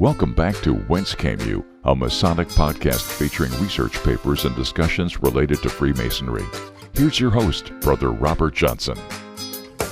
Welcome back to Whence Came You, a Masonic podcast featuring research papers and discussions related to Freemasonry. Here's your host, Brother Robert Johnson.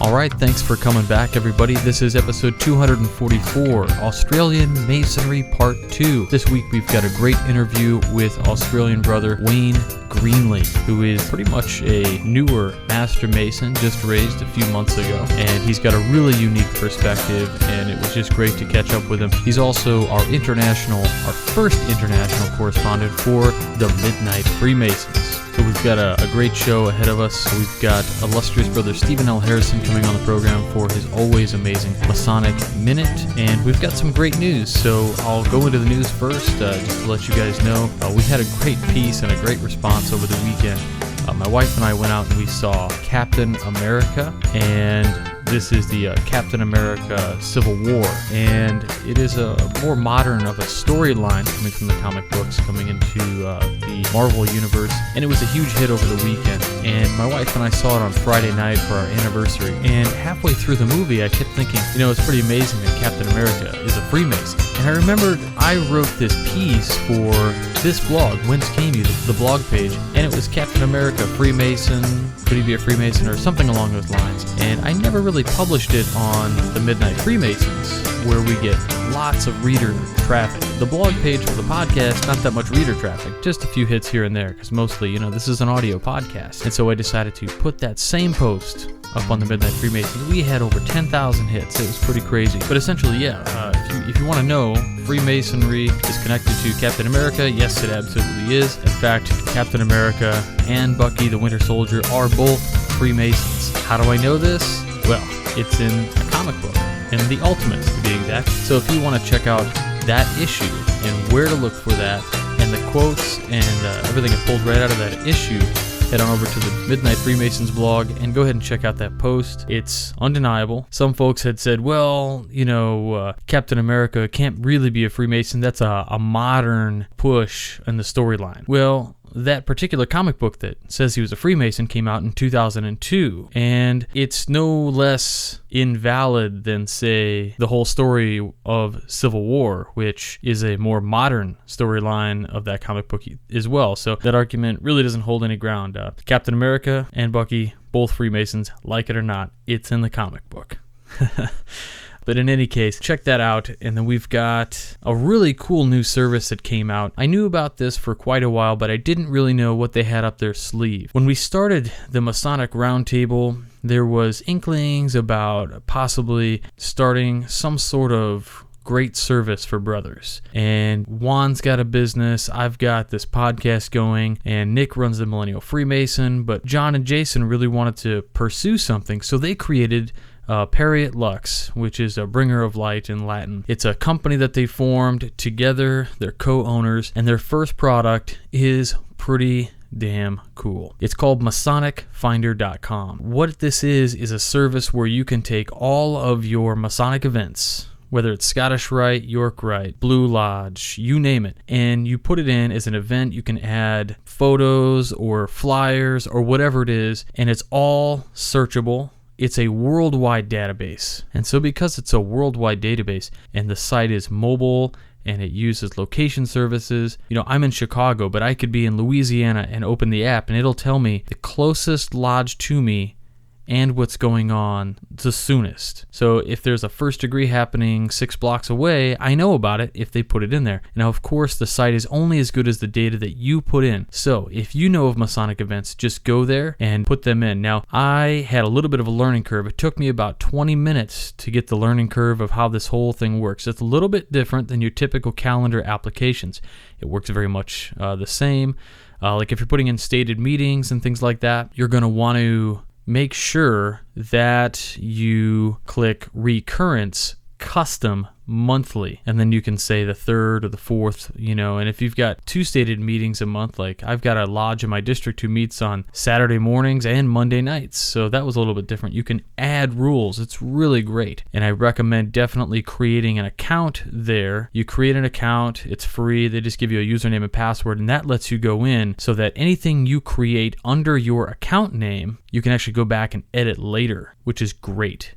All right, thanks for coming back, everybody. This is episode 244, Australian Masonry Part 2. This week we've got a great interview with Australian brother Wayne Greenley, who is pretty much a newer Master Mason, just raised a few months ago. And he's got a really unique perspective, and it was just great to catch up with him. He's also our first international correspondent for the Midnight Freemasons. So we've got a great show ahead of us. We've got illustrious brother Stephen L. Harrison coming on the program for his always amazing Masonic Minute. And we've got some great news. So I'll go into the news first, just to let you guys know. We had a great piece and a great response over the weekend. My wife and I went out and we saw Captain America, and this is the Captain America Civil War, and it is a more modern of a storyline coming from the comic books, coming into the Marvel universe, and it was a huge hit over the weekend. And my wife and I saw it on Friday night for our anniversary, and halfway through the movie I kept thinking, it's pretty amazing that Captain America is a Freemason. And I remembered I wrote this piece for this blog, Whence Came You, the blog page, and it was Captain America, Freemason, could he be a Freemason, or something along those lines. And I never really published it on the Midnight Freemasons, where we get lots of reader traffic. The blog page for the podcast, not that much reader traffic, just a few hits here and there, because mostly, this is an audio podcast. And so I decided to put that same post up on the Midnight Freemasons. We had over 10,000 hits. It was pretty crazy. But essentially, if you want to know, Freemasonry is connected to Captain America. Yes, it absolutely is. In fact, Captain America and Bucky the Winter Soldier are both Freemasons. How do I know this? Well, it's in a comic book, in the Ultimates to be exact. So if you want to check out that issue and where to look for that, and the quotes and everything I pulled right out of that issue, head on over to the Midnight Freemasons blog and go ahead and check out that post. It's undeniable. Some folks had said, Captain America can't really be a Freemason. That's a modern push in the storyline. Well, that particular comic book that says he was a Freemason came out in 2002, and it's no less invalid than, say, the whole story of Civil War, which is a more modern storyline of that comic book as well. So that argument really doesn't hold any ground. Captain America and Bucky, both Freemasons, like it or not, it's in the comic book. But in any case, check that out. And then we've got a really cool new service that came out. I knew about this for quite a while, but I didn't really know what they had up their sleeve. When we started the Masonic Roundtable, there was inklings about possibly starting some sort of great service for brothers. And Juan's got a business, I've got this podcast going, and Nick runs the Millennial Freemason, but John and Jason really wanted to pursue something, so they created Periat Lux, which is a bringer of light in Latin. It's a company that they formed together, they're co-owners, and their first product is pretty damn cool. It's called MasonicFinder.com. What this is a service where you can take all of your Masonic events, whether it's Scottish Rite, York Rite, Blue Lodge, you name it, and you put it in as an event. You can add photos or flyers or whatever it is, and it's all searchable. It's a worldwide database. And so because it's a worldwide database and the site is mobile and it uses location services, I'm in Chicago, but I could be in Louisiana and open the app and it'll tell me the closest lodge to me and what's going on the soonest. So if there's a first degree happening 6 blocks away, I know about it if they put it in there. Now, of course, the site is only as good as the data that you put in. So if you know of Masonic events, just go there and put them in. Now, I had a little bit of a learning curve. It took me about 20 minutes to get the learning curve of how this whole thing works. It's a little bit different than your typical calendar applications. It works very much the same. Like if you're putting in stated meetings and things like that, you're going to want to make sure that you click recurrence custom monthly, and then you can say the 3rd or the 4th, and if you've got 2 stated meetings a month, like I've got a lodge in my district who meets on Saturday mornings and Monday nights, so that was a little bit different. You can add rules. It's really great, and I recommend definitely creating an account there. You create an account, it's free, they just give you a username and password, and that lets you go in so that anything you create under your account name, you can actually go back and edit later, which is great.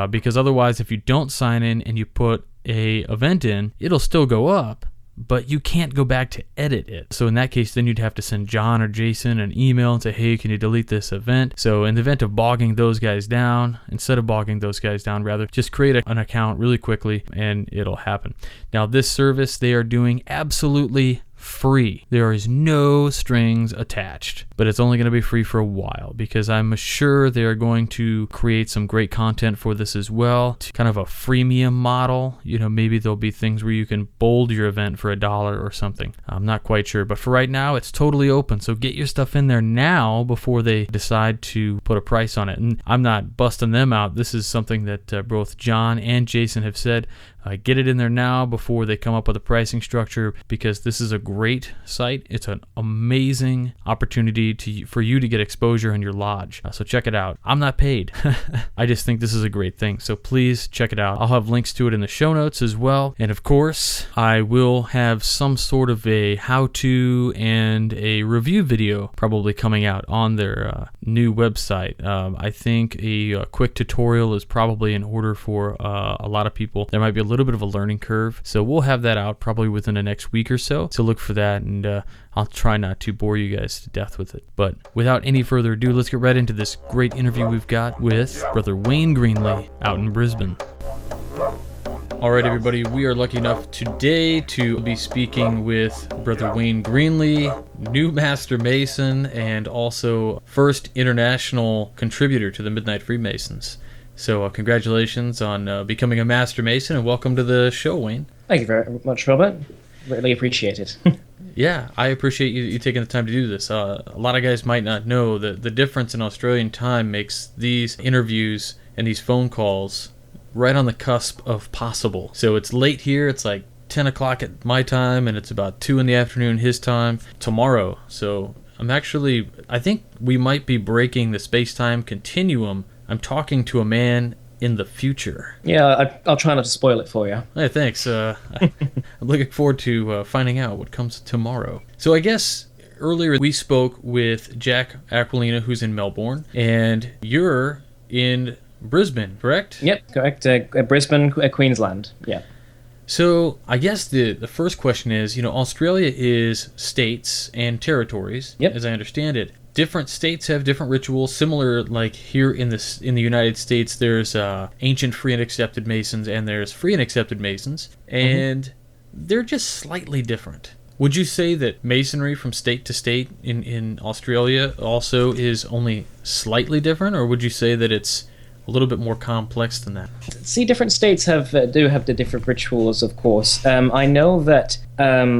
Because otherwise, if you don't sign in and you put a event in, it'll still go up, but you can't go back to edit it. So in that case, then you'd have to send John or Jason an email and say, hey, can you delete this event? So in the event of bogging those guys down, just create an account really quickly and it'll happen. Now this service they are doing absolutely free. There is no strings attached, but it's only going to be free for a while because I'm sure they are going to create some great content for this as well. Kind of a freemium model. Maybe there'll be things where you can bold your event for $1 or something. I'm not quite sure, but for right now, it's totally open. So get your stuff in there now before they decide to put a price on it. And I'm not busting them out. This is something that both John and Jason have said. Get it in there now before they come up with a pricing structure because this is a great site. It's an amazing opportunity for you to get exposure in your lodge. So check it out. I'm not paid. I just think this is a great thing. So please check it out. I'll have links to it in the show notes as well. And of course, I will have some sort of a how-to and a review video probably coming out on their new website. I think a quick tutorial is probably in order for a lot of people. There might be a little bit of a learning curve, so we'll have that out probably within the next week or so look for that, and I'll try not to bore you guys to death with it. But without any further ado, let's get right into this great interview we've got with Brother Wayne Greenley out in Brisbane. All right, everybody, we are lucky enough today to be speaking with Brother Wayne Greenley, new Master Mason, and also first international contributor to the Midnight Freemasons. So congratulations on becoming a Master Mason, and welcome to the show, Wayne. Thank you very much, Robert. Really appreciate it. Yeah, I appreciate you taking the time to do this. A lot of guys might not know that the difference in Australian time makes these interviews and these phone calls right on the cusp of possible. So it's late here. It's like 10 o'clock at my time, and it's about 2 in the afternoon his time tomorrow. So I think we might be breaking the space-time continuum. I'm talking to a man in the future. Yeah, I'll try not to spoil it for you. Hey, thanks. I'm looking forward to finding out what comes tomorrow. So I guess earlier we spoke with Jack Aquilina, who's in Melbourne, and you're in Brisbane, correct? Yep, correct. Brisbane, Queensland. Yeah. So I guess the first question is, Australia is states and territories, yep, as I understand it. Different states have different rituals, similar like here in the United States, there's ancient free and accepted Masons and there's free and accepted Masons, and they're just slightly different. Would you say that Masonry from state to state in Australia also is only slightly different, or would you say that it's a little bit more complex than that? See, different states do have the different rituals, of course. I know that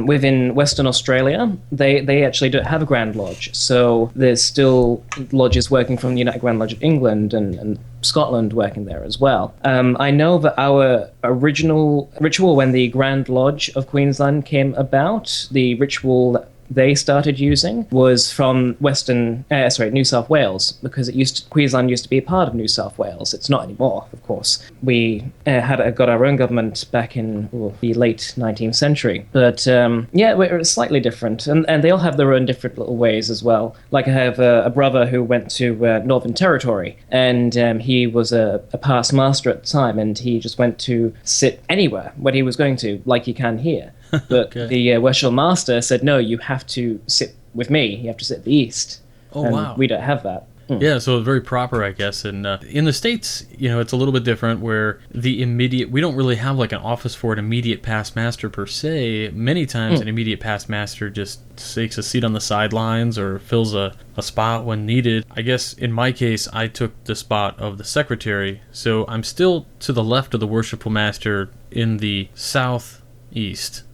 within Western Australia, they actually don't have a Grand Lodge. So there's still lodges working from the United Grand Lodge of England and Scotland working there as well. I know that our original ritual, when the Grand Lodge of Queensland came about, the ritual that they started using was from New South Wales, because Queensland used to be a part of New South Wales. It's not anymore, of course. We got our own government back in the late 19th century. But we're slightly different, and they all have their own different little ways as well. Like I have a brother who went to Northern Territory, and he was a past master at the time, and he just went to sit anywhere when he was going to, like you can here. But okay. The Western Master said, no, you have to sit with me. You have to sit at the east. Oh, and wow. we don't have that. Yeah, so very proper, I guess. And in the States, it's a little bit different where we don't really have like an office for an immediate past master per se. Many times an immediate past master just takes a seat on the sidelines or fills a spot when needed. I guess in my case, I took the spot of the secretary. So I'm still to the left of the worshipful master in the southeast.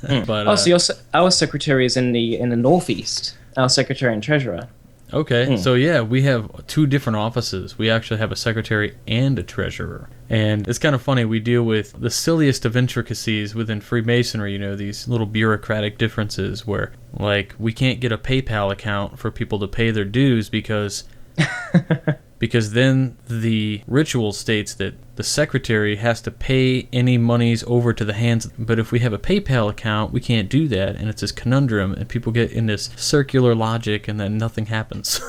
But so our secretary is in the northeast. Our secretary and treasurer. Okay, so yeah, we have two different offices. We actually have a secretary and a treasurer. And it's kind of funny, we deal with the silliest of intricacies within Freemasonry, these little bureaucratic differences where, like, we can't get a PayPal account for people to pay their dues because then the ritual states that the secretary has to pay any monies over to the hands. But if we have a PayPal account, we can't do that, and it's this conundrum, and people get in this circular logic, and then nothing happens.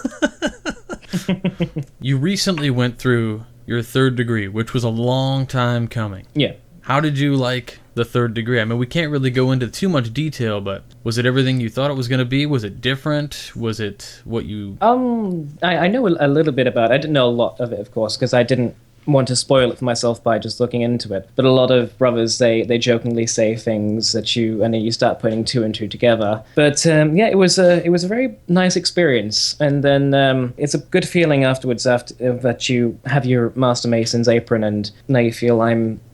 You recently went through your third degree, which was a long time coming. Yeah. How did you like the third degree? I mean, we can't really go into too much detail, but was it everything you thought it was going to be? Was it different? Was it what you... I know a little bit about it. I didn't know a lot of it, of course, because I didn't want to spoil it for myself by just looking into it. But a lot of brothers, they jokingly say things that and then you start putting two and two together. But it was a very nice experience. And then it's a good feeling afterwards that you have your Master Mason's apron and now you feel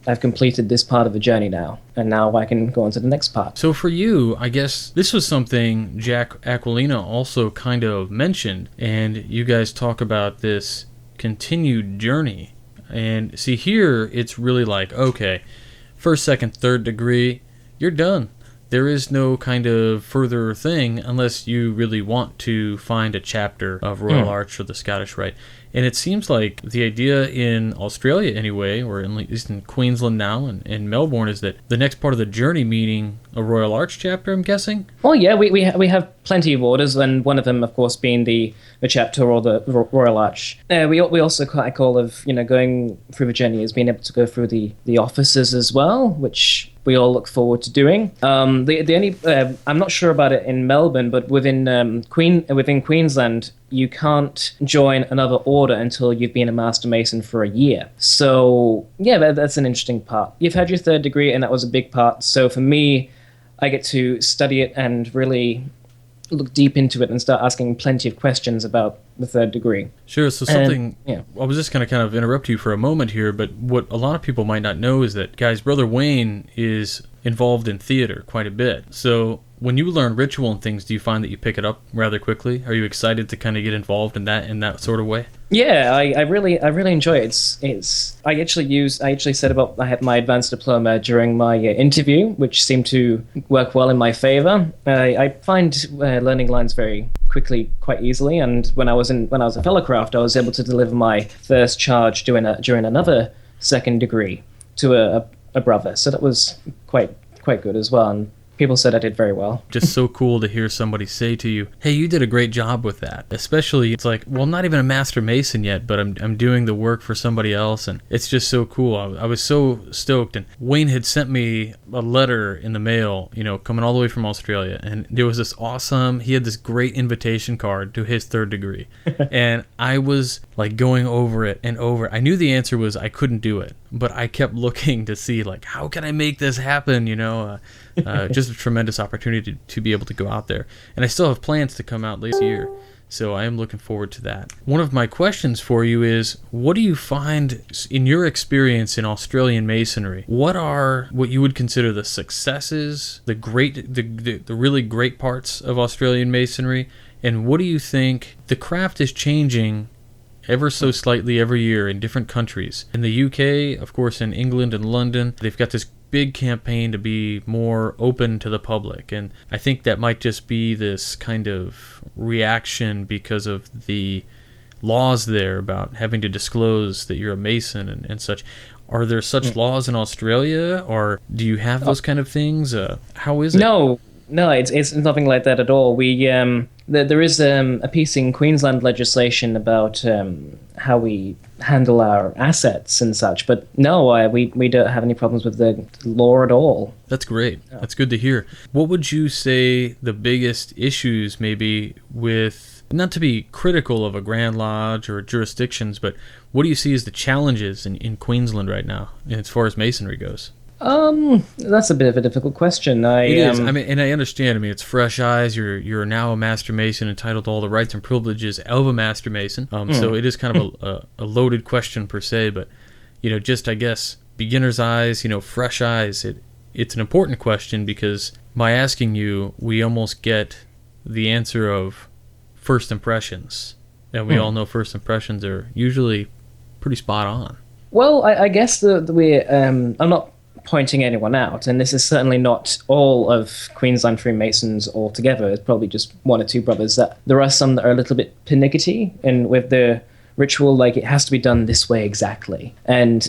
I've completed this part of the journey now, and now I can go on to the next part. So for you, I guess this was something Jack Aquilina also kind of mentioned, and you guys talk about this continued journey. And see, here it's really like, okay, first, second, third degree, you're done. There is no kind of further thing unless you really want to find a chapter of Royal Arch or the Scottish Rite. And it seems like the idea in Australia anyway, or at least in Queensland now and in Melbourne, is that the next part of the journey meaning a Royal Arch chapter, I'm guessing? Oh yeah, we have plenty of orders, and one of them, of course, being the chapter or the Royal Arch. We also quite call of going through the journey as being able to go through the offices as well, which we all look forward to doing. The only I'm not sure about it in Melbourne, but within Queensland, you can't join another order until you've been a Master Mason for a year. So yeah, that's an interesting part. You've had your third degree, and that was a big part. So for me, I get to study it and really look deep into it and start asking plenty of questions about the third degree. Sure. So I was just going to kind of interrupt you for a moment here, but what a lot of people might not know is that, guys, Brother Wayne is involved in theater quite a bit. So when you learn ritual and things, do you find that you pick it up rather quickly? Are you excited to kind of get involved in that sort of way? Yeah, I really enjoy it. I actually said about I had my advanced diploma during my interview, which seemed to work well in my favor. I find learning lines very quickly, quite easily, and when I was a fellowcraft, I was able to deliver my first charge during another second degree to a brother. So that was quite good as well. And people said I did very well. Just so cool to hear somebody say to you, hey, you did a great job with that. Especially, it's like, well, I'm not even a Master Mason yet, but I'm doing the work for somebody else, and it's just so cool. I was so stoked, and Wayne had sent me a letter in the mail, coming all the way from Australia, and there was he had this great invitation card to his third degree, and I was like going over it and over. I knew the answer was I couldn't do it, but I kept looking to see, like, how can I make this happen, just a tremendous opportunity to be able to go out there. And I still have plans to come out this year, so I am looking forward to that. One of my questions for you is, what do you find in your experience in Australian Masonry? What you would consider the successes, the really great parts of Australian Masonry, and what do you think the craft is changing ever so slightly every year in different countries? In the UK, of course, in England and London, they've got this big campaign to be more open to the public, and I think that might just be this kind of reaction because of the laws there about having to disclose that you're a Mason and such. Are there such laws in Australia, or do you have those kind of things? How is it? No, it's nothing like that at all. There is a piece in Queensland legislation about how we handle our assets and such, but no, we don't have any problems with the law at all. That's great. Yeah. That's good to hear. What would you say the biggest issues maybe with, not to be critical of a Grand Lodge or jurisdictions, but what do you see as the challenges in Queensland right now as far as Masonry goes? That's a bit of a difficult question. It is. I mean, and I understand. I mean, it's fresh eyes. You're now a Master Mason, entitled to all the rights and privileges of a Master Mason. So it is kind of a loaded question per se, but just I guess beginner's eyes, fresh eyes. It's an important question because by asking you, we almost get the answer of first impressions, and we all know first impressions are usually pretty spot on. Well, I guess I'm not pointing anyone out, and this is certainly not all of Queensland Freemasons altogether. It's probably just one or two brothers. That there are some that are a little bit pernickety, and with the ritual, like, it has to be done this way exactly. And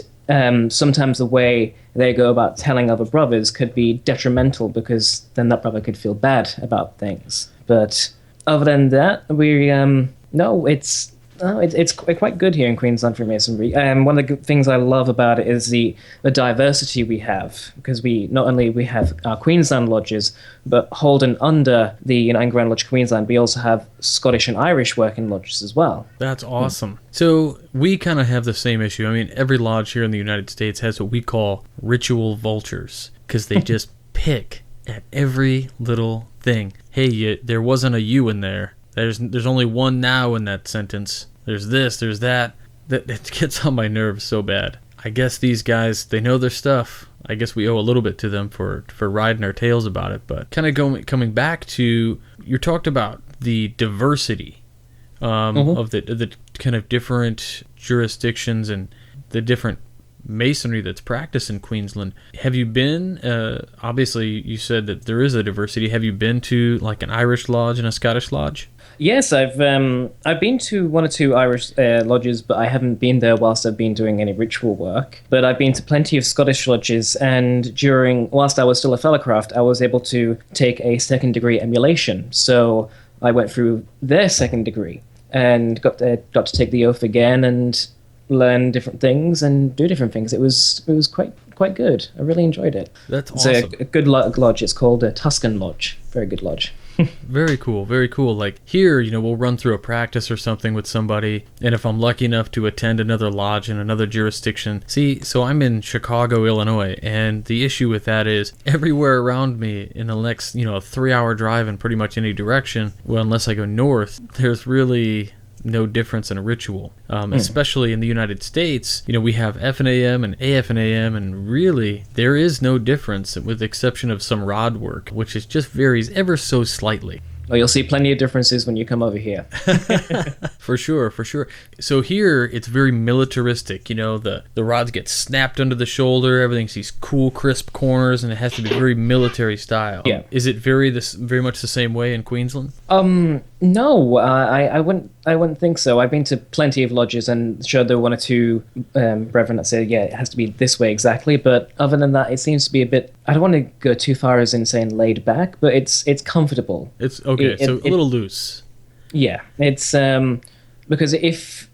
sometimes the way they go about telling other brothers could be detrimental, because then that brother could feel bad about things. But other than that, no, it's Oh, it's quite good here in Queensland Freemasonry. One of the good things I love about it is the diversity we have, because we not only we have our Queensland lodges, but holding under the Grand Lodge Queensland, we also have Scottish and Irish working lodges as well. That's awesome. So we kind of have the same issue. I mean, every lodge here in the United States has what we call ritual vultures, because they just pick at every little thing. Hey, there wasn't a U in there. There's only one now in that sentence. There's this, there's that. That gets on my nerves so bad. I guess these guys, they know their stuff. I guess we owe a little bit to them for riding our tails about it. But kind of coming back to, you talked about the diversity of the kind of different jurisdictions and the different masonry that's practiced in Queensland. Have you been, obviously you said that there is a diversity. Have you been to like an Irish lodge and a Scottish lodge? Yes, I've been to one or two Irish lodges, but I haven't been there whilst I've been doing any ritual work. But I've been to plenty of Scottish lodges, and whilst I was still a fellowcraft, I was able to take a second degree emulation. So I went through their second degree and got to take the oath again and learn different things and do different things. It was quite good. I really enjoyed it. That's awesome. It's a good lodge. It's called a Tuscan Lodge. Very good lodge. Very cool, very cool. Like here, we'll run through a practice or something with somebody, and if I'm lucky enough to attend another lodge in another jurisdiction. See, so I'm in Chicago, Illinois, and the issue with that is everywhere around me in the next, 3-hour drive in pretty much any direction, well, unless I go north, there's really no difference in a ritual. Especially in the United States, we have FNAM and AFNAM, and really there is no difference with the exception of some rod work, which just varies ever so slightly. Well, you'll see plenty of differences when you come over here. For sure. So here, it's very militaristic. The rods get snapped under the shoulder. Everything's these cool, crisp corners, and it has to be very military style. Yeah. Is it very much the same way in Queensland? No, I wouldn't think so. I've been to plenty of lodges and sure there are one or two brethren that say, yeah, it has to be this way exactly. But other than that, it seems to be a bit, I don't want to go too far as in saying laid back, but it's comfortable. It's okay, a little loose. Yeah, it's because if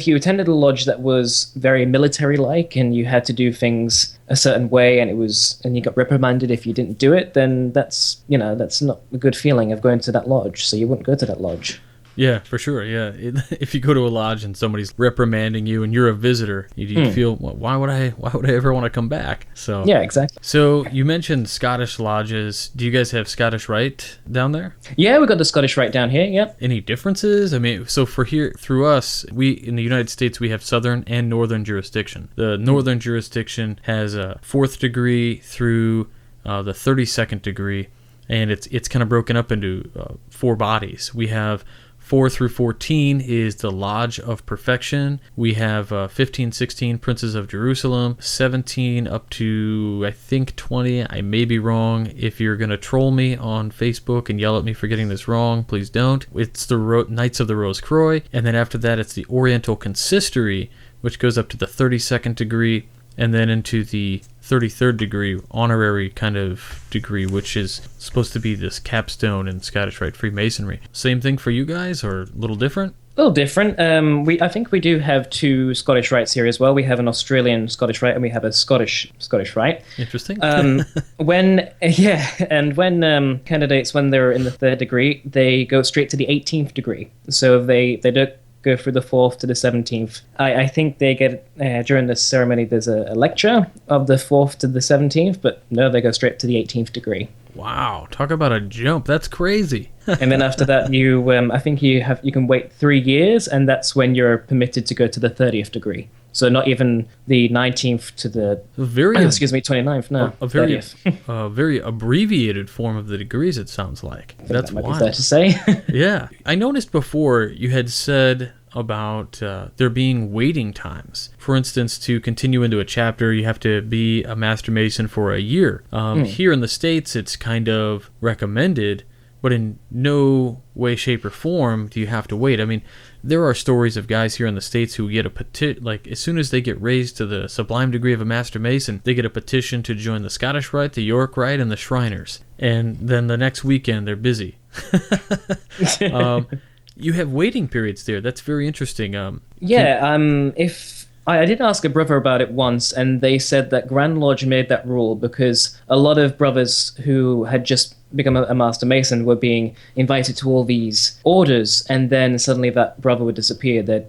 you attended a lodge that was very military-like and you had to do things a certain way and you got reprimanded if you didn't do it, then that's not a good feeling of going to that lodge. So you wouldn't go to that lodge. Yeah, for sure. Yeah, if you go to a lodge and somebody's reprimanding you and you're a visitor, you feel, well, why would I ever want to come back? So yeah, exactly. So you mentioned Scottish lodges. Do you guys have Scottish Rite down there? Yeah, we got the Scottish Rite down here. Yep. Any differences? I mean, so for here through us, we in the United States we have southern and northern jurisdiction. The northern jurisdiction has a 4th degree through the 32nd degree, and it's kind of broken up into 4 bodies. We have 4 through 14 is the Lodge of Perfection. We have 15, 16, Princes of Jerusalem. 17 up to, I think, 20. I may be wrong. If you're going to troll me on Facebook and yell at me for getting this wrong, please don't. It's the Knights of the Rose Croix. And then after that, it's the Oriental Consistory, which goes up to the 32nd degree, and then into the 33rd degree, honorary kind of degree, which is supposed to be this capstone in Scottish Rite Freemasonry. Same thing for you guys, or a little different? A little different. I think we do have 2 Scottish rites here as well. We have an Australian Scottish Rite and we have a Scottish Rite. Interesting. When candidates, when they're in the 3rd degree, they go straight to the 18th degree. So they don't go through the 4th to the 17th. I think they get, during this ceremony, there's a lecture of the 4th to the 17th, but no, they go straight to the 18th degree. Wow, talk about a jump. That's crazy. And then after that, I think you can wait 3 years, and that's when you're permitted to go to the 30th degree. So not even the 19th to the 29th. No, a very 30th. Very abbreviated form of the degrees. It sounds like that's that might wild. be fair to say. Yeah, I noticed before you had said about there being waiting times. For instance, to continue into a chapter, you have to be a Master Mason for a year. Here in the States, it's kind of recommended, but in no way, shape, or form do you have to wait. I mean, there are stories of guys here in the States who get a petition, like as soon as they get raised to the sublime degree of a Master Mason, they get a petition to join the Scottish Rite, the York Rite, and the Shriners. And then the next weekend, they're busy. you have waiting periods there. That's very interesting. If I did ask a brother about it once, and they said that Grand Lodge made that rule because a lot of brothers who had just become a Master Mason were being invited to all these orders, and then suddenly that brother would disappear. They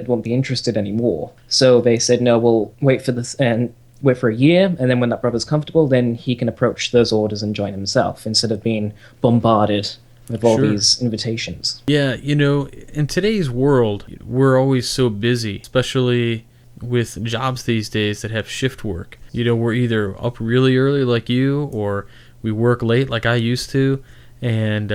won't be interested anymore. So they said, no, we'll wait for this and wait for a year, and then when that brother's comfortable, then he can approach those orders and join himself instead of being bombarded with all these invitations. Yeah, in today's world, we're always so busy, especially with jobs these days that have shift work. We're either up really early like you, or we work late like I used to, and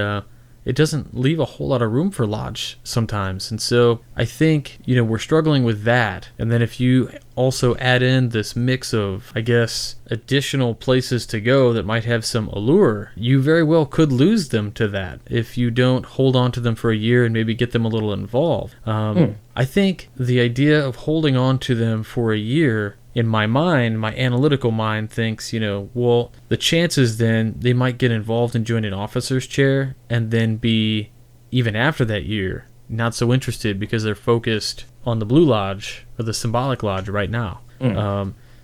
it doesn't leave a whole lot of room for lodge sometimes. And so I think, we're struggling with that. And then if you also add in this mix of, I guess, additional places to go that might have some allure, you very well could lose them to that if you don't hold on to them for a year and maybe get them a little involved. I think the idea of holding on to them for a year, in my mind, my analytical mind thinks, well, the chances then they might get involved and join an officer's chair and then be, even after that year, not so interested because they're focused on the Blue Lodge or the Symbolic Lodge right now.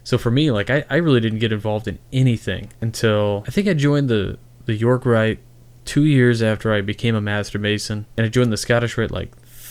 So for me, I really didn't get involved in anything until I think I joined the York Rite 2 years after I became a Master Mason, and I joined the Scottish Rite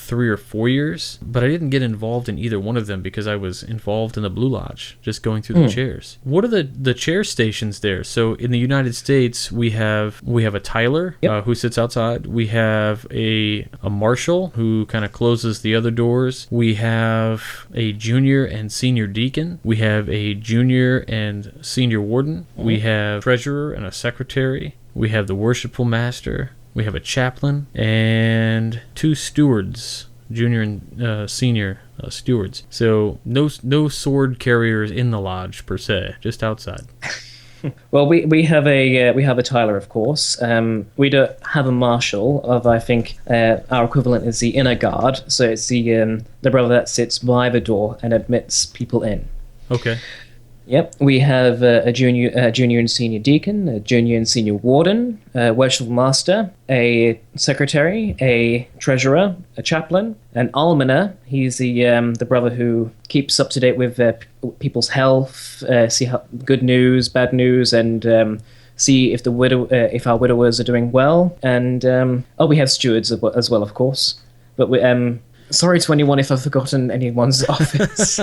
3 or 4 years, but I didn't get involved in either one of them because I was involved in the Blue Lodge, just going through the chairs. What are the chair stations there? So in the United States, we have a Tyler who sits outside. We have a marshal who kind of closes the other doors. We have a junior and senior deacon. We have a junior and senior warden. We have treasurer and a secretary. We have the worshipful master. We have a chaplain and 2 stewards, junior and senior stewards. So no sword carriers in the lodge per se, just outside. Well, we have a Tyler, of course. We don't have a marshal. I think our equivalent is the inner guard. So it's the brother that sits by the door and admits people in. Okay. Yep, we have a junior and senior deacon, a junior and senior warden, a worshipful master, a secretary, a treasurer, a chaplain, an almoner. He's the brother who keeps up to date with people's health, see how good news, bad news, and see if if our widowers are doing well. And we have stewards as well, of course. But we sorry to anyone if I've forgotten anyone's office.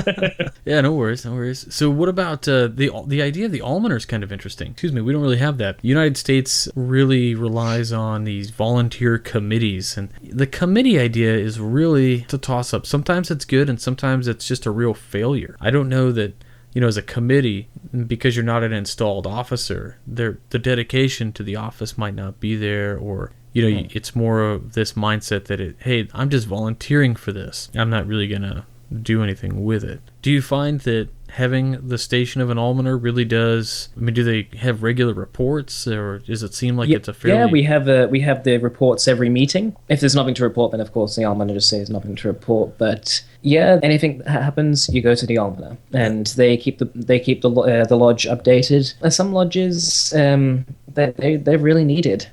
Yeah, no worries. So what about the idea of the almoner is kind of interesting. Excuse me, we don't really have that. The United States really relies on these volunteer committees, and the committee idea is really a toss-up. Sometimes it's good, and sometimes it's just a real failure. I don't know that, as a committee, because you're not an installed officer, the dedication to the office might not be there, or it's more of this mindset that hey, I'm just volunteering for this. I'm not really going to do anything with it. Do you find that having the station of an almoner really does, do they have regular reports, or does it seem like it's a fairly... Yeah, we have the reports every meeting. If there's nothing to report, then of course the almoner just says nothing to report. But yeah, anything that happens, you go to the almoner, and they keep the lodge updated. Some lodges, they're really needed.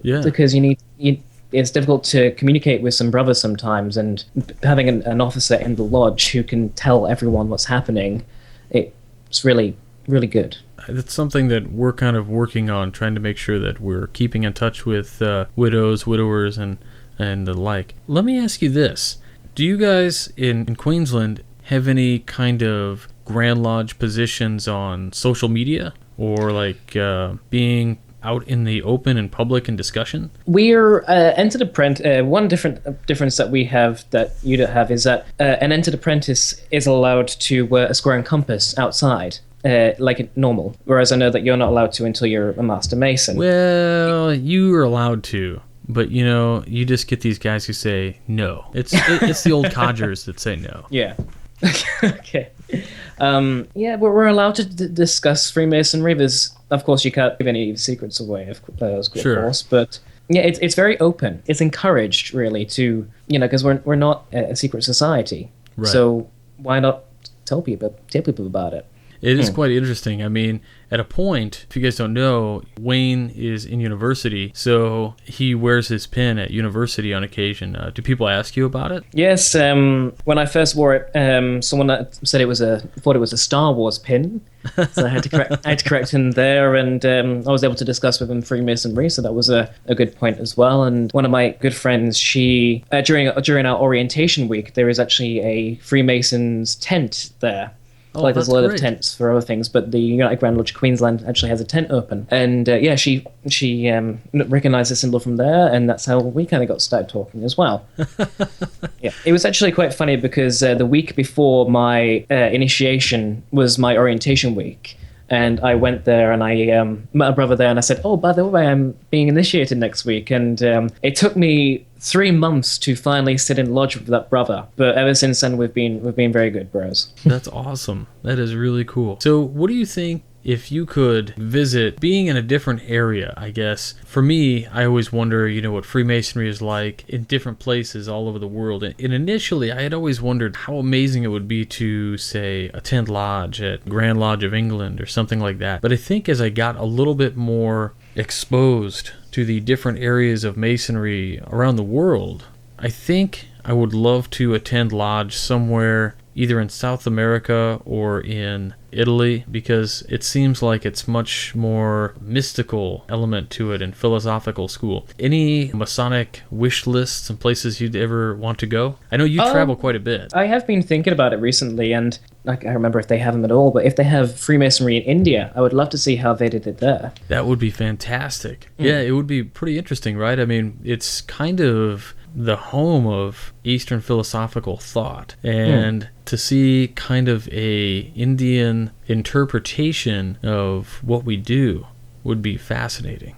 Yeah, because it's difficult to communicate with some brothers sometimes, and having an officer in the lodge who can tell everyone what's happening, it's really, really good. That's something that we're kind of working on, trying to make sure that we're keeping in touch with widows, widowers, and the like. Let me ask you this. Do you guys in Queensland have any kind of Grand Lodge positions on social media, or being out in the open and public in discussion? We're entered apprentice. One difference that we have that you don't have is that an entered apprentice is allowed to wear a square and compass outside, like normal. Whereas I know that you're not allowed to until you're a Master Mason. Well, you are allowed to, but you just get these guys who say no. It's the old codgers that say no. Yeah. Okay. We're allowed to discuss Freemasonry. There's, of course, you can't give any secrets away, of course. But yeah, it's very open. It's encouraged, really, to because we're not a secret society. Right. So why not tell people about it? It is quite interesting. I mean, at a point, if you guys don't know, Wayne is in university, so he wears his pin at university on occasion. Do people ask you about it? Yes, when I first wore it, someone said thought it was a Star Wars pin, so I had to correct him there, and I was able to discuss with him Freemasonry, so that was a good point as well. And one of my good friends, she during our orientation week, there is actually a Freemasons tent there. Oh, Like there's a lot great. of tents for other things, but the United Grand Lodge Queensland actually has a tent open, and she recognized the symbol from there, and that's how we kind of got started talking as well. Yeah, it was actually quite funny because the week before my initiation was my orientation week, and I went there and I met a brother there, and I said, "Oh, by the way, I'm being initiated next week," and it took me 3 months to finally sit in lodge with that brother, but ever since then we've been very good bros. That's awesome. That is really cool. So what do you think if you could visit, being in a different area, I guess? For me, I always wonder, what Freemasonry is like in different places all over the world. And initially, I had always wondered how amazing it would be to, say, attend lodge at Grand Lodge of England or something like that. But I think as I got a little bit more exposed to the different areas of Masonry around the world, I think I would love to attend lodge somewhere either in South America or in Italy, because it seems like it's much more mystical element to it and philosophical school. Any Masonic wish lists and places you'd ever want to go? I know you travel quite a bit. I have been thinking about it recently, and I can't remember if they have them at all, but if they have Freemasonry in India, I would love to see how they did it there. That would be fantastic. Yeah, it would be pretty interesting, right? I mean, it's kind of the home of Eastern philosophical thought, and to see kind of a Indian interpretation of what we do would be fascinating.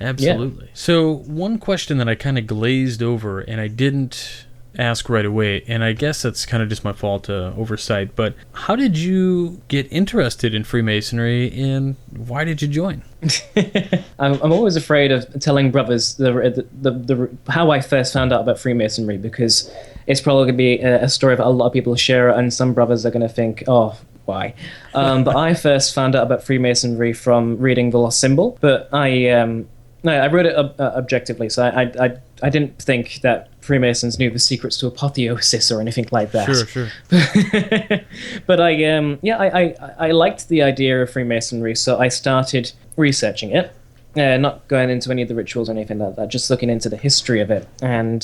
Absolutely. Yeah. So one question that I kind of glazed over and I didn't ask right away, and I guess that's kind of just my fault, oversight, but how did you get interested in Freemasonry and why did you join? I'm always afraid of telling brothers the how I first found out about Freemasonry, because it's probably going to be a story that a lot of people share, and some brothers are going to think, oh, why? But I first found out about Freemasonry from reading The Lost Symbol, but I wrote it objectively, so I didn't think that Freemasons knew the secrets to apotheosis or anything like that. Sure. But I liked the idea of Freemasonry, so I started researching it. Not going into any of the rituals or anything like that, just looking into the history of it. And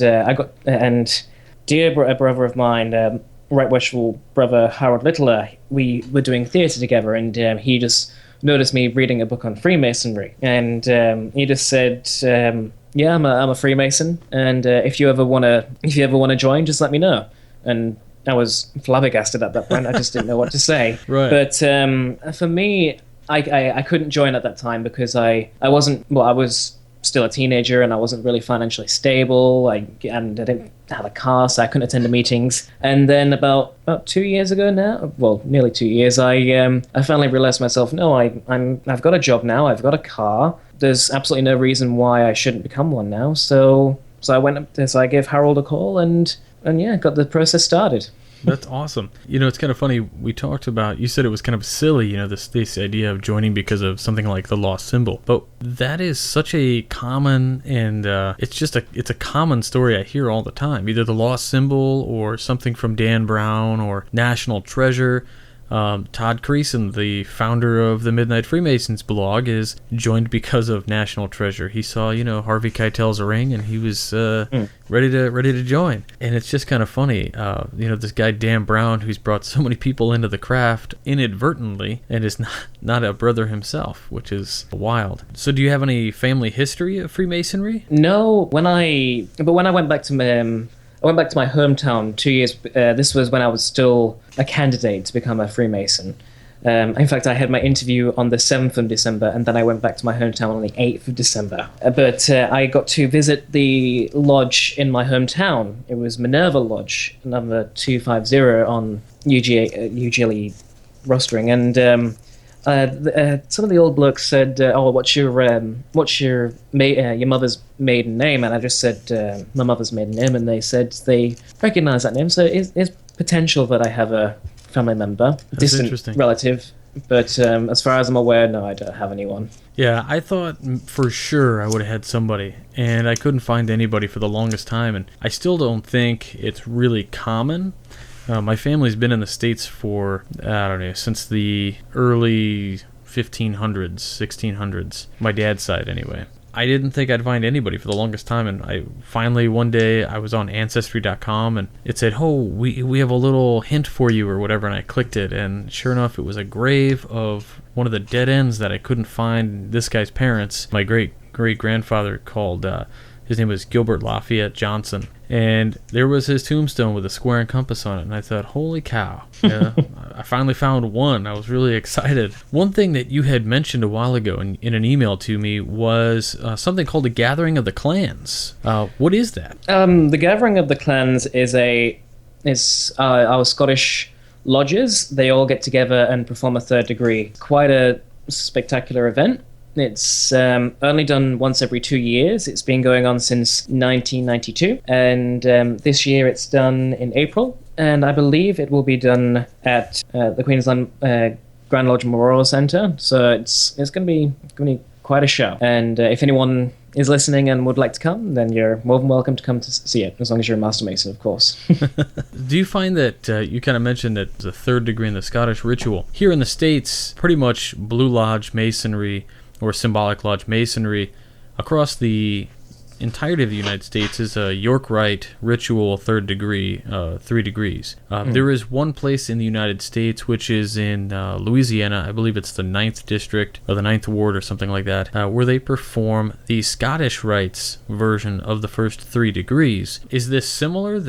dear brother of mine, Right Worshipful Brother Harold Littler, we were doing theatre together, and he just noticed me reading a book on Freemasonry, and he just said, "Yeah, I'm a Freemason, and if you ever want to join, just let me know." And I was flabbergasted at that point. I just didn't know what to say. Right. But for me, I couldn't join at that time because I was still a teenager and I wasn't really financially stable. And I didn't have a car, so I couldn't attend the meetings. And then about 2 years ago now, well, nearly 2 years, I finally realized myself, no, I've got a job now, I've got a car. There's absolutely no reason why I shouldn't become one now. So I went up there, so I gave Harold a call and got the process started. That's awesome. It's kind of funny. We talked about, you said it was kind of silly, this idea of joining because of something like the lost symbol. But that is such a common, and it's a common story I hear all the time. Either the lost symbol or something from Dan Brown or National Treasure. Todd Creason, the founder of the Midnight Freemasons blog, is joined because of National Treasure. He saw, Harvey Keitel's ring, and he was ready to join. And it's just kind of funny, this guy Dan Brown, who's brought so many people into the craft inadvertently, and is not a brother himself, which is wild. So, do you have any family history of Freemasonry? No, when I went back to my hometown 2 years. This was when I was still a candidate to become a Freemason. In fact, I had my interview on the 7th of December, and then I went back to my hometown on the 8th of December. But I got to visit the lodge in my hometown. It was Minerva Lodge, number 250 on UGLE rostering, and some of the old blokes said, "Oh, what's your mother's maiden name?" And I just said my mother's maiden name, and they said they recognize that name. So it's potential that I have a family member, distant relative, But as far as I'm aware, no, I don't have anyone. Yeah, I thought for sure I would have had somebody, and I couldn't find anybody for the longest time, and I still don't think it's really common. My family's been in the States for, I don't know, since the early 1500s, 1600s. My dad's side, anyway. I didn't think I'd find anybody for the longest time, and I finally, one day, I was on Ancestry.com, and it said, oh, we have a little hint for you, or whatever, and I clicked it, and sure enough, it was a grave of one of the dead ends that I couldn't find this guy's parents. My great-great-grandfather called, his name was Gilbert Lafayette Johnson, and there was his tombstone with a square and compass on it, and I thought, holy cow, yeah, I finally found one. I was really excited. One thing that you had mentioned a while ago in an email to me was something called the Gathering of the Clans. What is that? The Gathering of the Clans is our Scottish lodges. They all get together and perform a third degree. Quite a spectacular event. It's only done once every 2 years. It's been going on since 1992, and this year it's done in April, and I believe it will be done at the Queensland Grand Lodge Memorial Centre. So it's going to be quite a show. And if anyone is listening and would like to come, then you're more than welcome to come to see it, as long as you're a Master Mason, of course. Do you find that you kind of mentioned that the third degree in the Scottish ritual here in the States, pretty much Blue Lodge Masonry or Symbolic Lodge Masonry across the entirety of the United States is a York Rite ritual third degree, 3 degrees. There is one place in the United States, which is in Louisiana, I believe it's the 9th District or the 9th Ward or something like that, where they perform the Scottish Rites version of the first 3 degrees. Is this similar?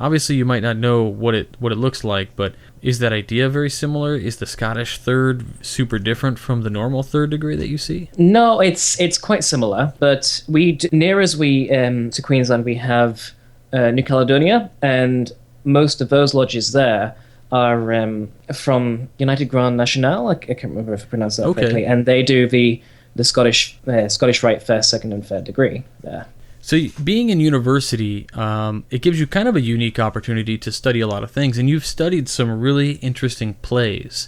Obviously you might not know what it looks like, but is that idea very similar? Is the Scottish third super different from the normal third degree that you see? No, it's quite similar, but near as we to Queensland, we have New Caledonia, and most of those lodges there are from United Grand National. I can't remember if I pronounced that correctly, and they do the Scottish Rite first, second, and third degree there. So being in university, it gives you kind of a unique opportunity to study a lot of things, and you've studied some really interesting plays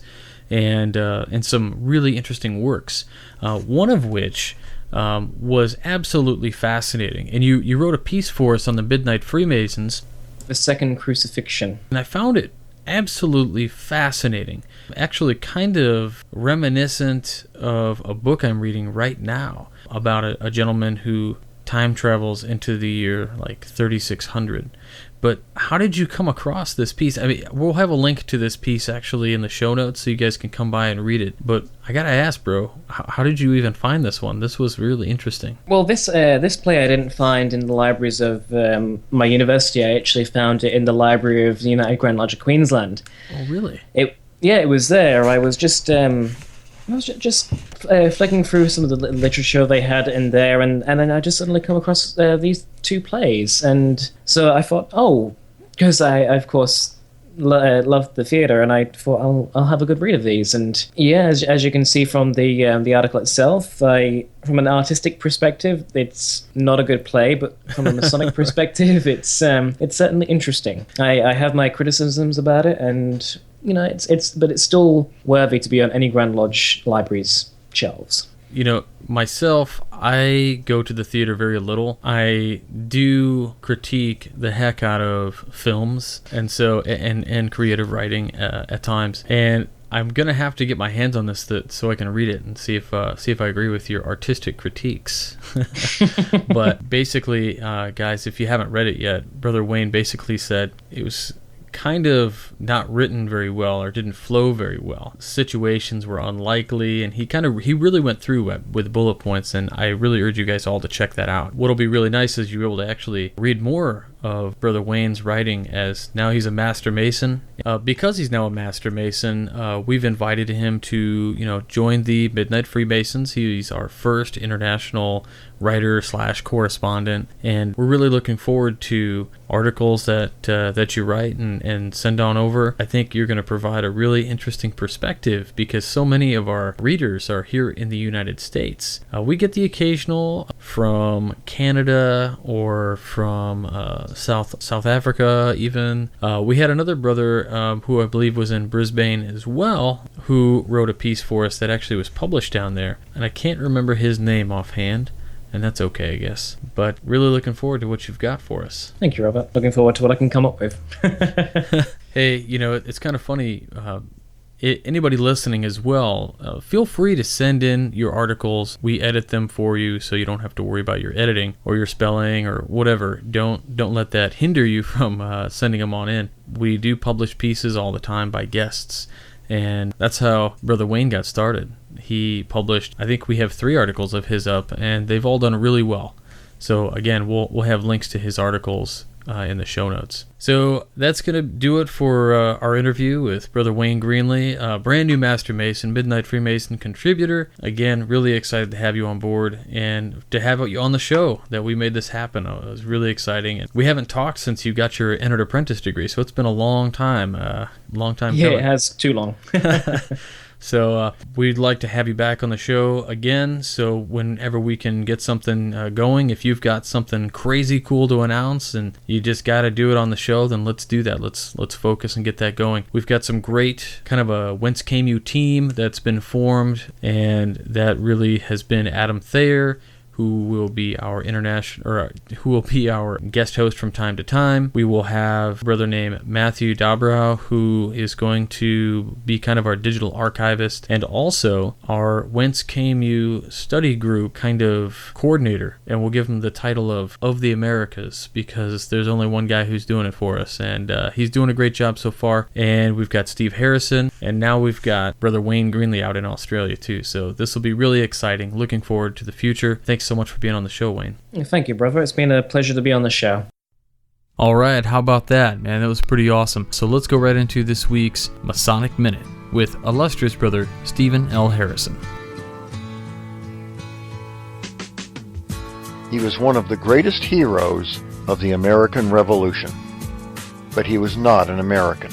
and some really interesting works, one of which was absolutely fascinating. And you wrote a piece for us on the Midnight Freemasons. The Second Crucifixion. And I found it absolutely fascinating, actually kind of reminiscent of a book I'm reading right now about a gentleman who time travels into the year like 3600. But how did you come across this piece? I mean, we'll have a link to this piece actually in the show notes so you guys can come by and read it. But I gotta ask, bro, how did you even find this one? This was really interesting. Well, this play I didn't find in the libraries of my university. I actually found it in the library of the United Grand Lodge of Queensland. Oh, really? It was there. I was just flicking through some of the literature they had in there, and then I just suddenly come across these 2 plays, and so I thought, because I of course loved the theatre, and I thought I'll have a good read of these, and yeah, as you can see from the article itself, from an artistic perspective, it's not a good play, but from a Masonic perspective, it's certainly interesting. I have my criticisms about it, and but it's still worthy to be on any Grand Lodge library's shelves. Myself, I go to the theater very little. I do critique the heck out of films and creative writing at times, and I'm gonna have to get my hands on this so I can read it and see if I agree with your artistic critiques. But basically, guys, if you haven't read it yet, Brother Wayne basically said it was kind of not written very well or didn't flow very well. Situations were unlikely, and he really went through with bullet points, and I really urge you guys all to check that out. What'll be really nice is you're able to actually read more of Brother Wayne's writing, as now he's a Master Mason. Because he's now a Master Mason, we've invited him to join the Midnight Freemasons. He's our first international writer / correspondent, and we're really looking forward to articles that you write and send on over. I think you're going to provide a really interesting perspective because so many of our readers are here in the United States. We get the occasional from Canada or from South Africa even. We had another brother who I believe was in Brisbane as well, who wrote a piece for us that actually was published down there, and I can't remember his name offhand. And that's okay, I guess. But really looking forward to what you've got for us. Thank you, Robert. Looking forward to what I can come up with. Hey, it's kind of funny. Anybody listening as well, feel free to send in your articles. We edit them for you, so you don't have to worry about your editing or your spelling or whatever. Don't let that hinder you from sending them on in. We do publish pieces all the time by guests. And that's how Brother Wayne got started. He published, I think we have 3 articles of his up, and they've all done really well. So again, we'll have links to his articles in the show notes. So that's going to do it for our interview with Brother Wayne Greenley, brand new Master Mason, Midnight Freemason contributor. Again, really excited to have you on board and to have you on the show that we made this happen. It was really exciting. And we haven't talked since you got your entered apprentice degree, so it's been a long time. Yeah, coming. it has too long. So we'd like to have you back on the show again. So whenever we can get something going, if you've got something crazy cool to announce and you just got to do it on the show, then let's do that. Let's focus and get that going. We've got some great kind of a Whence Came You team that's been formed, and that really has been Adam Thayer, who will be our guest host from time to time. We will have a brother named Matthew Dabrow, who is going to be kind of our digital archivist and also our Whence Came You study group kind of coordinator. And we'll give him the title of the Americas because there's only one guy who's doing it for us, and he's doing a great job so far. And we've got Steve Harrison, and now we've got Brother Wayne Greenley out in Australia too. So this will be really exciting. Looking forward to the future. Thanks so much for being on the show, Wayne. Thank you, brother. It's been a pleasure to be on the show. All right, how about that, man? That was pretty awesome. So let's go right into this week's Masonic Minute with illustrious brother Stephen L. Harrison. He was one of the greatest heroes of the American Revolution, but he was not an American.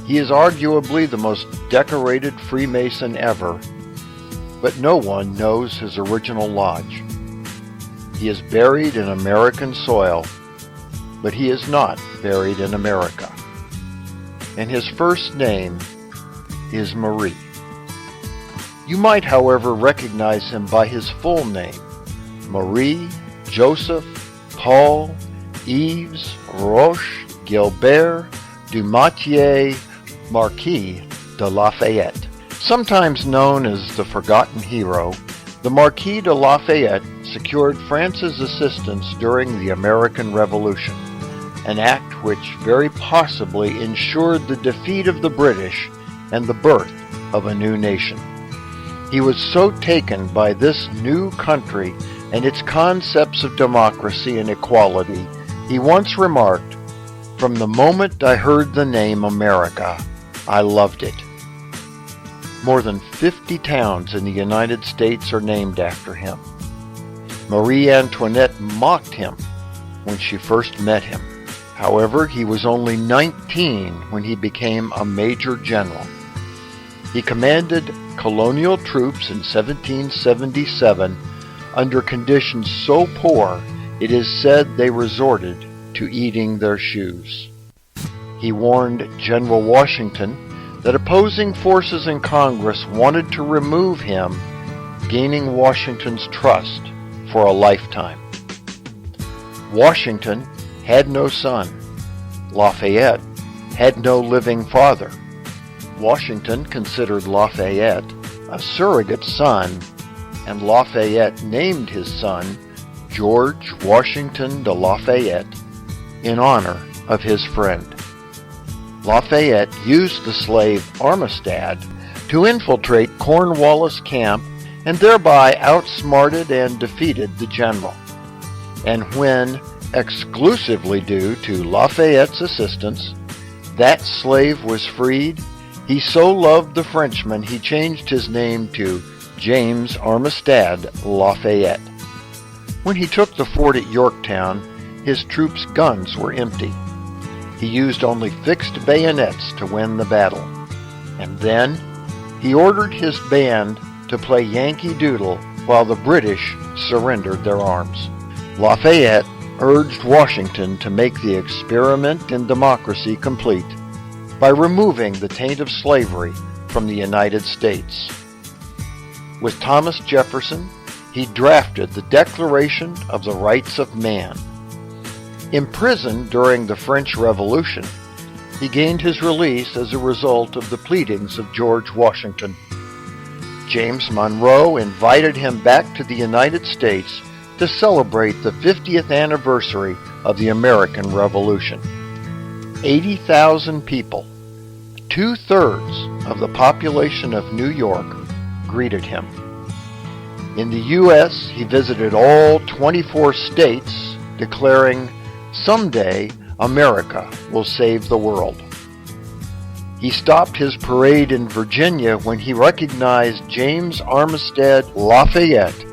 He is arguably the most decorated Freemason ever, but no one knows his original lodge. He is buried in American soil, but he is not buried in America. And his first name is Marie. You might, however, recognize him by his full name, Marie Joseph Paul Yves Roche Gilbert Dumatier Marquis de Lafayette. Sometimes known as the Forgotten Hero, the Marquis de Lafayette secured France's assistance during the American Revolution, an act which very possibly ensured the defeat of the British and the birth of a new nation. He was so taken by this new country and its concepts of democracy and equality, he once remarked, "From the moment I heard the name America, I loved it." More than 50 towns in the United States are named after him. Marie Antoinette mocked him when she first met him. However, he was only 19 when he became a major general. He commanded colonial troops in 1777 under conditions so poor it is said they resorted to eating their shoes. He warned General Washington that opposing forces in Congress wanted to remove him, gaining Washington's trust for a lifetime. Washington had no son. Lafayette had no living father. Washington considered Lafayette a surrogate son, and Lafayette named his son George Washington de Lafayette in honor of his friend. Lafayette used the slave Armistead to infiltrate Cornwallis camp and thereby outsmarted and defeated the general. And when, exclusively due to Lafayette's assistance, that slave was freed, he so loved the Frenchman he changed his name to James Armistead Lafayette. When he took the fort at Yorktown, his troops' guns were empty. He used only fixed bayonets to win the battle. And then he ordered his band to play Yankee Doodle while the British surrendered their arms. Lafayette urged Washington to make the experiment in democracy complete by removing the taint of slavery from the United States. With Thomas Jefferson, he drafted the Declaration of the Rights of Man. Imprisoned during the French Revolution, he gained his release as a result of the pleadings of George Washington. James Monroe invited him back to the United States to celebrate the 50th anniversary of the American Revolution. 80,000 people, 2/3 of the population of New York, greeted him. In the U.S., he visited all 24 states, declaring, "Someday, America will save the world." He stopped his parade in Virginia when he recognized James Armistead Lafayette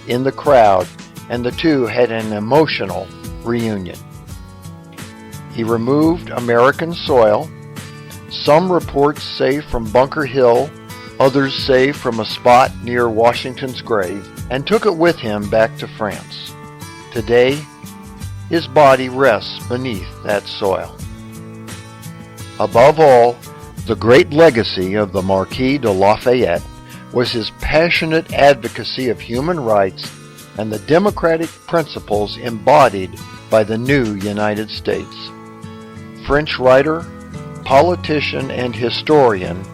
in the crowd, and the two had an emotional reunion. He removed American soil. Some reports say from Bunker Hill, others say from a spot near Washington's grave, and took it with him back to France. Today, his body rests beneath that soil. Above all, the great legacy of the Marquis de Lafayette was his passionate advocacy of human rights and the democratic principles embodied by the new United States. French writer, politician, and historian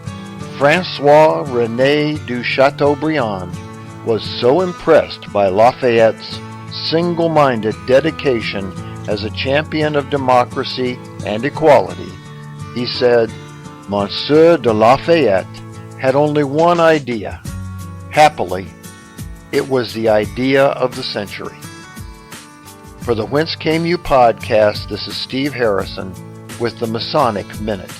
François-René du Chateaubriand was so impressed by Lafayette's single-minded dedication as a champion of democracy and equality, he said, "Monsieur de Lafayette had only one idea. Happily, it was the idea of the century." For the Whence Came You podcast, this is Steve Harrison with the Masonic Minute.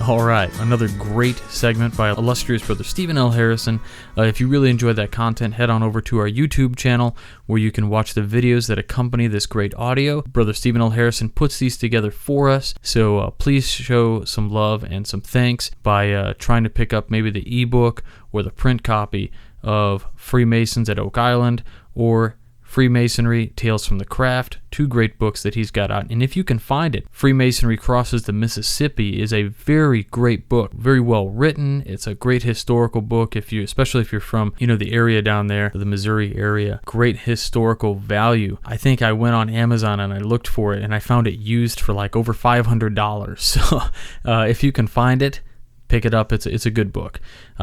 All right, another great segment by illustrious Brother Stephen L. Harrison. If you really enjoyed that content, head on over to our YouTube channel where you can watch the videos that accompany this great audio. Brother Stephen L. Harrison puts these together for us, so please show some love and some thanks by trying to pick up maybe the ebook or the print copy of Freemasons at Oak Island or Freemasonry, Tales from the Craft, two great books that he's got out. And if you can find it, Freemasonry Crosses the Mississippi is a very great book, very well written. It's a great historical book, especially if you're from, the area down there, the Missouri area. Great historical value. I think I went on Amazon and I looked for it and I found it used for like over $500. So if you can find it, pick it up. It's a good book.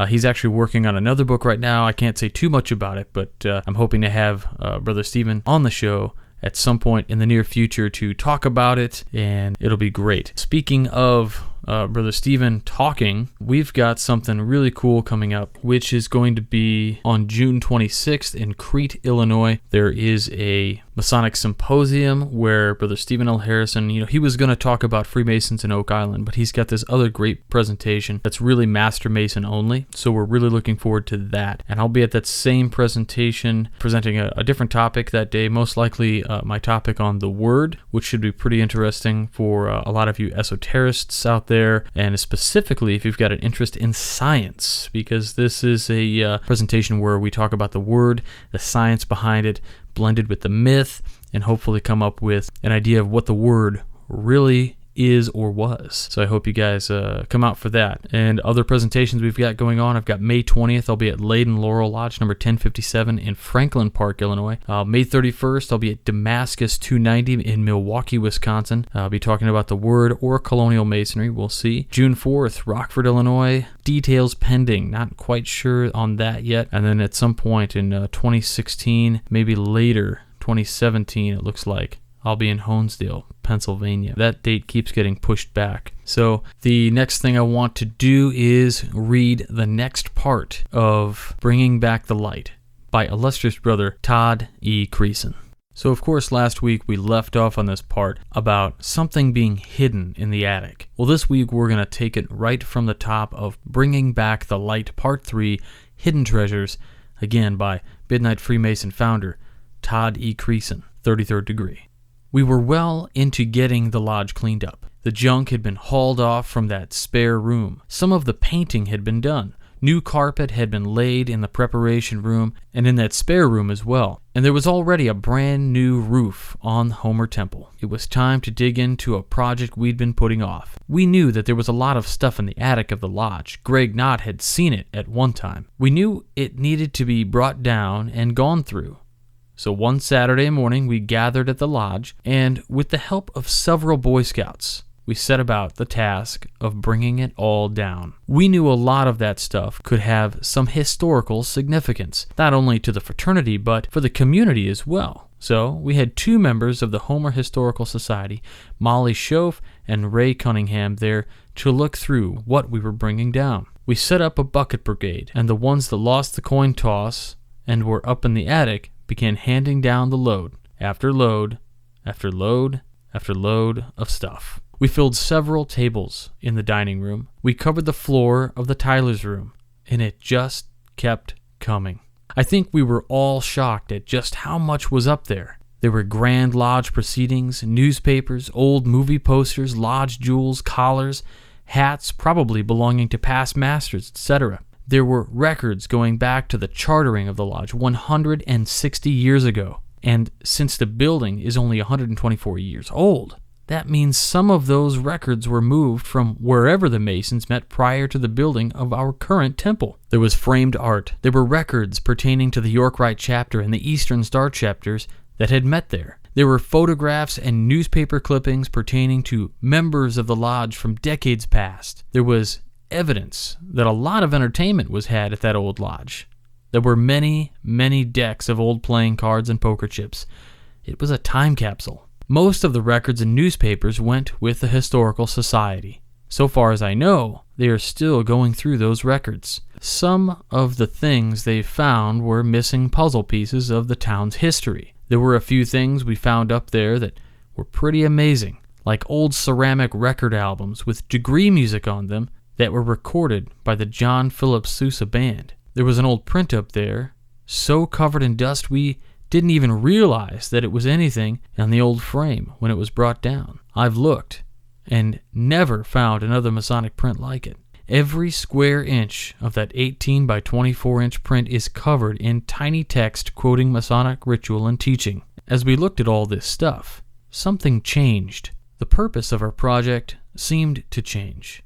He's actually working on another book right now. I can't say too much about it, but I'm hoping to have Brother Stephen on the show at some point in the near future to talk about it, and it'll be great. Speaking of Brother Stephen talking, we've got something really cool coming up, which is going to be on June 26th in Crete, Illinois. There is a Masonic Symposium where Brother Stephen L. Harrison, he was going to talk about Freemasons in Oak Island, but he's got this other great presentation that's really Master Mason only, so we're really looking forward to that. And I'll be at that same presentation presenting a different topic that day, most likely my topic on the Word, which should be pretty interesting for a lot of you esoterists out there, and specifically if you've got an interest in science, because this is a presentation where we talk about the Word, the science behind it, blended with the myth, and hopefully come up with an idea of what the Word really is or was. So I hope you guys come out for that. And other presentations we've got going on, I've got May 20th, I'll be at Leyden Laurel Lodge number 1057 in Franklin Park, Illinois. May 31st, I'll be at Damascus 290 in Milwaukee, Wisconsin. I'll be talking about the Word or Colonial Masonry, we'll see. June 4th, Rockford, Illinois. Details pending, not quite sure on that yet. And then at some point in 2016, maybe later, 2017 it looks like, I'll be in Honesdale, Pennsylvania. That date keeps getting pushed back. So the next thing I want to do is read the next part of Bringing Back the Light by illustrious brother Todd E. Creason. So of course last week we left off on this part about something being hidden in the attic. Well, this week we're going to take it right from the top of Bringing Back the Light Part 3, Hidden Treasures, again by Midnight Freemason founder Todd E. Creason, 33rd degree. We were well into getting the lodge cleaned up. The junk had been hauled off from that spare room. Some of the painting had been done. New carpet had been laid in the preparation room and in that spare room as well. And there was already a brand new roof on Homer Temple. It was time to dig into a project we'd been putting off. We knew that there was a lot of stuff in the attic of the lodge. Greg Knott had seen it at one time. We knew it needed to be brought down and gone through. So one Saturday morning we gathered at the lodge, and with the help of several Boy Scouts, we set about the task of bringing it all down. We knew a lot of that stuff could have some historical significance, not only to the fraternity, but for the community as well. So we had two members of the Homer Historical Society, Molly Schoaf and Ray Cunningham, there to look through what we were bringing down. We set up a bucket brigade, and the ones that lost the coin toss and were up in the attic began handing down the load after load after load after load of stuff. We filled several tables in the dining room. We covered the floor of the Tyler's room, and it just kept coming. I think we were all shocked at just how much was up there. There were Grand Lodge proceedings, newspapers, old movie posters, lodge jewels, collars, hats probably belonging to past masters, etc. There were records going back to the chartering of the lodge 160 years ago. And since the building is only 124 years old, that means some of those records were moved from wherever the Masons met prior to the building of our current temple. There was framed art. There were records pertaining to the York Rite chapter and the Eastern Star chapters that had met there. There were photographs and newspaper clippings pertaining to members of the lodge from decades past. There was evidence that a lot of entertainment was had at that old lodge. There were many, many decks of old playing cards and poker chips. It was a time capsule. Most of the records and newspapers went with the Historical Society. So far as I know, they are still going through those records. Some of the things they found were missing puzzle pieces of the town's history. There were a few things we found up there that were pretty amazing, like old ceramic record albums with degree music on them that were recorded by the John Philip Sousa Band. There was an old print up there, so covered in dust we didn't even realize that it was anything on the old frame when it was brought down. I've looked and never found another Masonic print like it. Every square inch of that 18 by 24 inch print is covered in tiny text quoting Masonic ritual and teaching. As we looked at all this stuff, something changed. The purpose of our project seemed to change.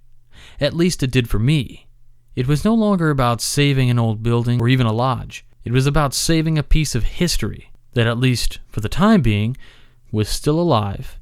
At least it did for me. It was no longer about saving an old building or even a lodge. It was about saving a piece of history that, at least for the time being, was still alive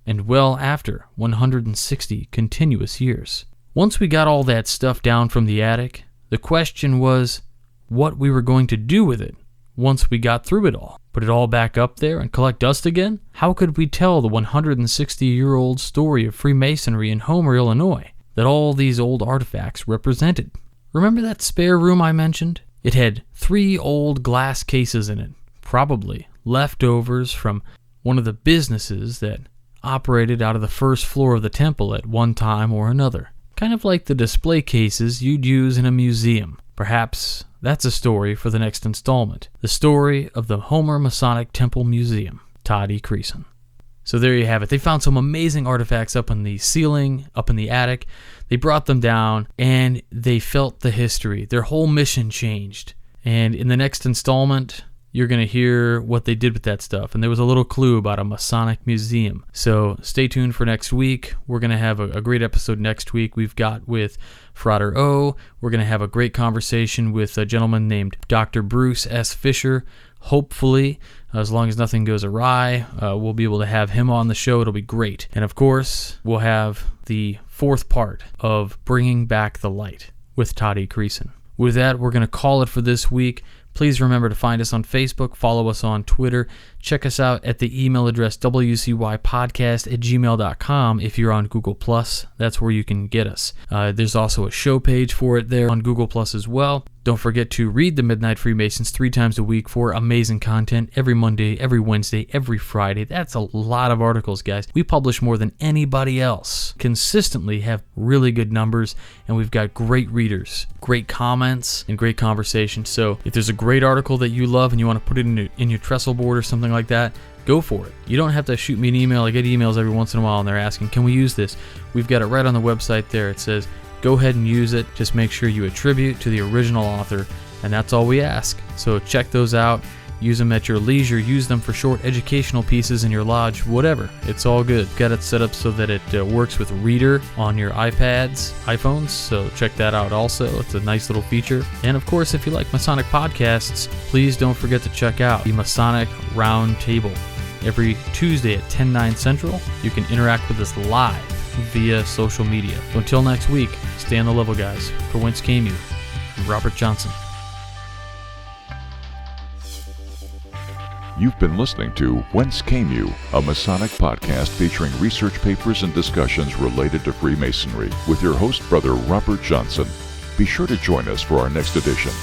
and well after 160 continuous years. Once we got all that stuff down from the attic, the question was what we were going to do with it once we got through it all. Put it all back up there and collect dust again? How could we tell the 160-year-old story of Freemasonry in Homer, Illinois, that all these old artifacts represented? Remember that spare room I mentioned? It had 3 old glass cases in it, probably leftovers from one of the businesses that operated out of the first floor of the temple at one time or another. Kind of like the display cases you'd use in a museum. Perhaps that's a story for the next installment. The story of the Homer Masonic Temple Museum. Todd E. Creason. So there you have it. They found some amazing artifacts up in the ceiling, up in the attic. They brought them down, and they felt the history. Their whole mission changed. And in the next installment, you're going to hear what they did with that stuff. And there was a little clue about a Masonic museum. So stay tuned for next week. We're going to have a great episode next week. We've got with Frater O. We're going to have a great conversation with a gentleman named Dr. Bruce S. Fisher. Hopefully, as long as nothing goes awry, we'll be able to have him on the show. It'll be great. And of course, we'll have the 4th part of Bringing Back the Light with Todd E. Creason. With that, we're going to call it for this week. Please remember to find us on Facebook, follow us on Twitter, Check us out at the email address wcypodcast@gmail.com if you're on Google+. That's where you can get us. There's also a show page for it there on Google+ as well. Don't forget to read the Midnight Freemasons 3 times a week for amazing content every Monday, every Wednesday, every Friday. That's a lot of articles, guys. We publish more than anybody else. Consistently have really good numbers, and we've got great readers, great comments, and great conversation. So if there's a great article that you love and you want to put it in your trestle board or something like that, go for it. You don't have to shoot me an email. I get emails every once in a while, and they're asking, can we use this? We've got it right on the website there. It says, go ahead and use it. Just make sure you attribute to the original author, and that's all we ask. So check those out. Use them at your leisure. Use them for short educational pieces in your lodge, whatever. It's all good. Got it set up so that it works with Reader on your iPads, iPhones, so check that out also. It's a nice little feature. And of course, if you like Masonic podcasts, please don't forget to check out the Masonic Round Table. Every Tuesday at 10/9 Central, you can interact with us live via social media. So until next week, stay on the level, guys. For Whence Came You, I'm Robert Johnson. You've been listening to Whence Came You, a Masonic podcast featuring research papers and discussions related to Freemasonry with your host, Brother Robert Johnson. Be sure to join us for our next edition.